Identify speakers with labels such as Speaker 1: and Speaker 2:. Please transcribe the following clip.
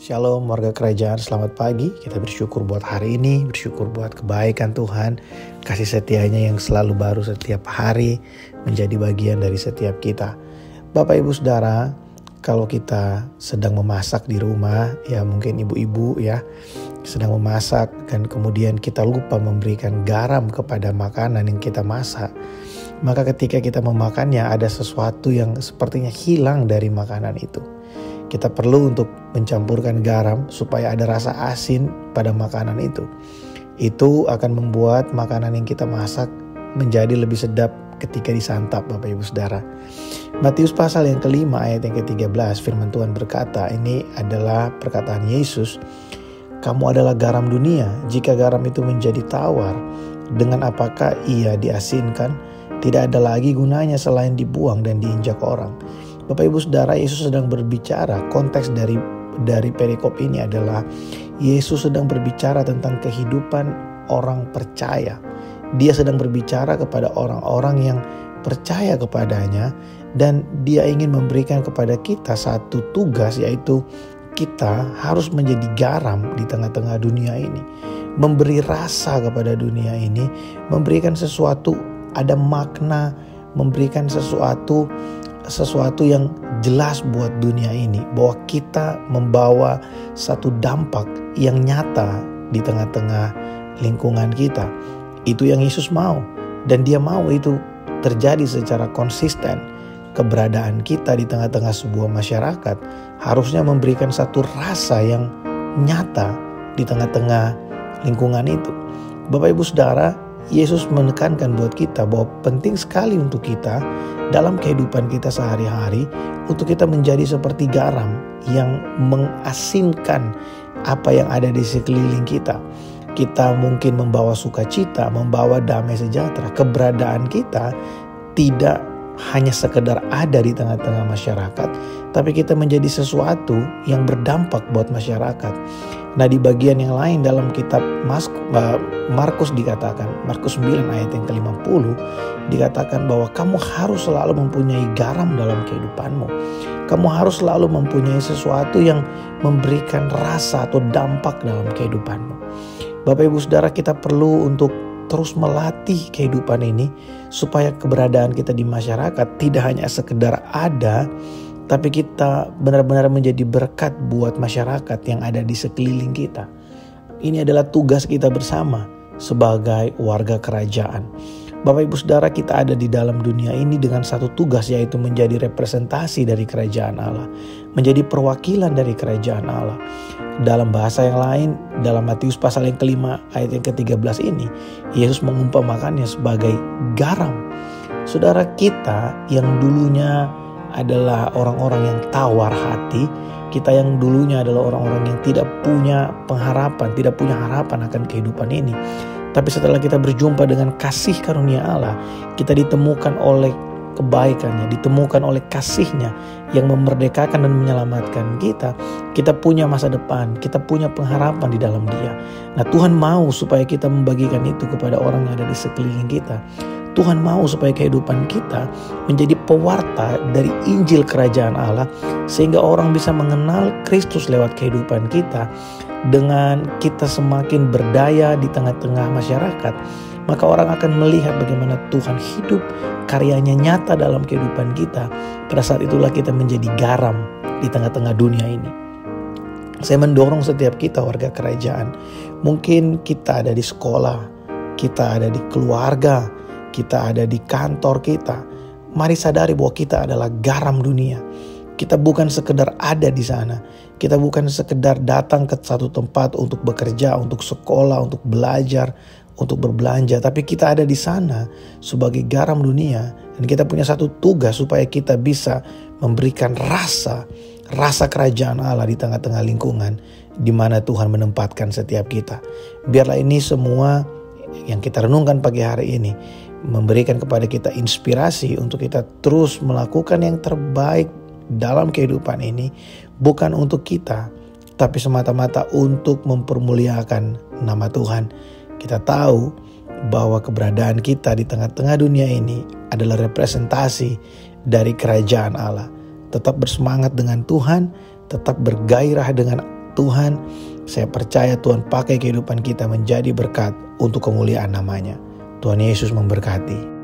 Speaker 1: Shalom warga kerajaan, selamat pagi. Kita bersyukur buat hari ini, bersyukur buat kebaikan Tuhan, kasih setianya yang selalu baru setiap hari, menjadi bagian dari setiap kita. Bapak Ibu Saudara, kalau kita sedang memasak di rumah, ya mungkin ibu-ibu ya, sedang memasak dan kemudian kita lupa memberikan garam kepada makanan yang kita masak. Maka ketika kita memakannya ada sesuatu yang sepertinya hilang dari makanan itu. Kita perlu untuk mencampurkan garam supaya ada rasa asin pada makanan itu. Itu akan membuat makanan yang kita masak menjadi lebih sedap ketika disantap, Bapak Ibu Saudara. Matius pasal yang kelima ayat yang ke-13, firman Tuhan berkata, ini adalah perkataan Yesus, "Kamu adalah garam dunia. Jika garam itu menjadi tawar, dengan apakah ia diasinkan? Tidak ada lagi gunanya selain dibuang dan diinjak orang." Bapak Ibu Saudara, Yesus sedang berbicara, konteks dari perikop ini adalah Yesus sedang berbicara tentang kehidupan orang percaya. Dia sedang berbicara kepada orang-orang yang percaya kepadanya dan dia ingin memberikan kepada kita satu tugas, yaitu kita harus menjadi garam di tengah-tengah dunia ini. Memberi rasa kepada dunia ini, memberikan sesuatu, ada makna, memberikan sesuatu yang jelas buat dunia ini, bahwa kita membawa satu dampak yang nyata di tengah-tengah lingkungan kita. Itu yang Yesus mau, dan dia mau itu terjadi secara konsisten. Keberadaan kita di tengah-tengah sebuah masyarakat harusnya memberikan satu rasa yang nyata di tengah-tengah lingkungan itu. Bapak Ibu Saudara, Yesus menekankan buat kita bahwa penting sekali untuk kita dalam kehidupan kita sehari-hari untuk kita menjadi seperti garam yang mengasinkan apa yang ada di sekeliling kita. Kita mungkin membawa sukacita, membawa damai sejahtera. Keberadaan kita tidak hanya sekedar ada di tengah-tengah masyarakat, tapi kita menjadi sesuatu yang berdampak buat masyarakat. Nah, di bagian yang lain dalam kitab Markus dikatakan, Markus 9 ayat yang ke-50 dikatakan bahwa kamu harus selalu mempunyai garam dalam kehidupanmu. Kamu harus selalu mempunyai sesuatu yang memberikan rasa atau dampak dalam kehidupanmu. Bapak Ibu Saudara, kita perlu untuk terus melatih kehidupan ini supaya keberadaan kita di masyarakat tidak hanya sekedar ada, tapi kita benar-benar menjadi berkat buat masyarakat yang ada di sekeliling kita. Ini adalah tugas kita bersama sebagai warga kerajaan. Bapak Ibu Saudara, kita ada di dalam dunia ini dengan satu tugas, yaitu menjadi representasi dari kerajaan Allah, menjadi perwakilan dari kerajaan Allah. Dalam bahasa yang lain, dalam Matius pasal yang kelima ayat yang ke-13 ini, Yesus mengumpamakannya sebagai garam. Saudara, kita yang dulunya adalah orang-orang yang tawar hati, kita yang dulunya adalah orang-orang yang tidak punya pengharapan, tidak punya harapan akan kehidupan ini. Tapi setelah kita berjumpa dengan kasih karunia Allah, kita ditemukan oleh kebaikannya, ditemukan oleh kasihnya yang memerdekakan dan menyelamatkan kita. Kita punya masa depan, kita punya pengharapan di dalam Dia. Nah, Tuhan mau supaya kita membagikan itu kepada orang yang ada di sekeliling kita. Tuhan mau supaya kehidupan kita menjadi pewarta dari Injil Kerajaan Allah, sehingga orang bisa mengenal Kristus lewat kehidupan kita. Dengan kita semakin berdaya di tengah-tengah masyarakat, maka orang akan melihat bagaimana Tuhan hidup, karyanya nyata dalam kehidupan kita. Pada saat itulah kita menjadi garam di tengah-tengah dunia ini. Saya mendorong setiap kita warga kerajaan, mungkin kita ada di sekolah, kita ada di keluarga, kita ada di kantor kita. Mari sadari bahwa kita adalah garam dunia. Kita bukan sekedar ada di sana. Kita bukan sekedar datang ke satu tempat untuk bekerja, untuk sekolah, untuk belajar, untuk berbelanja. Tapi kita ada di sana sebagai garam dunia. Dan kita punya satu tugas supaya kita bisa memberikan rasa kerajaan Allah di tengah-tengah lingkungan di mana Tuhan menempatkan setiap kita. Biarlah ini semua yang kita renungkan pagi hari ini memberikan kepada kita inspirasi untuk kita terus melakukan yang terbaik dalam kehidupan ini, bukan untuk kita, tapi semata-mata untuk mempermuliakan nama Tuhan. Kita tahu bahwa keberadaan kita di tengah-tengah dunia ini adalah representasi dari kerajaan Allah. Tetap bersemangat dengan Tuhan, tetap bergairah dengan Tuhan, saya percaya Tuhan pakai kehidupan kita menjadi berkat untuk kemuliaan namanya. Tuhan Yesus memberkati.